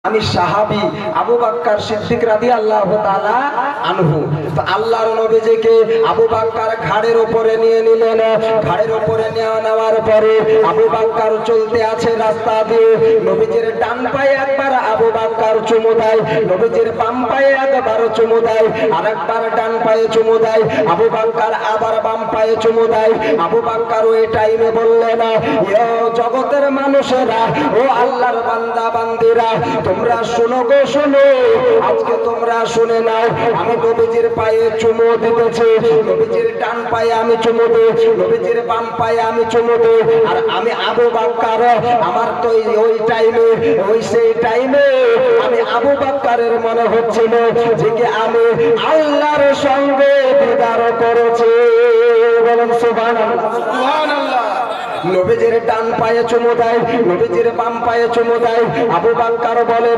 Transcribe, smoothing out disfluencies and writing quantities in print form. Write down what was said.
আমি সাহাবী আবু বকর সিদ্দিক রাদিয়াল্লাহু তাআলা আনহু। তো আল্লাহর নবীজিকে আবু বকর ঘাড়ের উপরে নিয়ে নিলেন। ঘাড়ের উপরে নেওয়ার পরে আবু বকর চলতে আছে রাস্তা দিয়ে। নবীজির ডান পায়ে একবার আবু বকর চুমু দেয়, নবীজির বাম পায়ে একবার চুমু দেয়, আরেকবার ডান পায়ে চুমু দেয়। আবু বকর আবার বাম পায়ে চুমু দেয়। আবু বকর ওই টাইমে বললেন, ও জগতের মানুষেরা, ও আল্লাহর বান্দা বান্দিরা, তোমরা শোনো গো শোনো, আজকে তোমরা শুনে নাও। আমি নবীজির পায়ে চুমু দিতেছি, নবীজির ডান পায়ে আমি চুমু দিই, নবীজির বাম পায়ে আমি চুমু দিই। আর আমি আবু বকর, আমার তো ওই টাইমে, সেই টাইমে আমি আবু বকরের মনে হচ্ছিল যে কি আমি আল্লাহর সঙ্গে দিদার করেছি। বলেন সুবহানাল্লাহ। সুবহানাল্লাহ। নবীজির ডান পায়ে চুমু দেয়, নবীজির বাম পায়ে চুমু দেয়। আবু বকর বলে,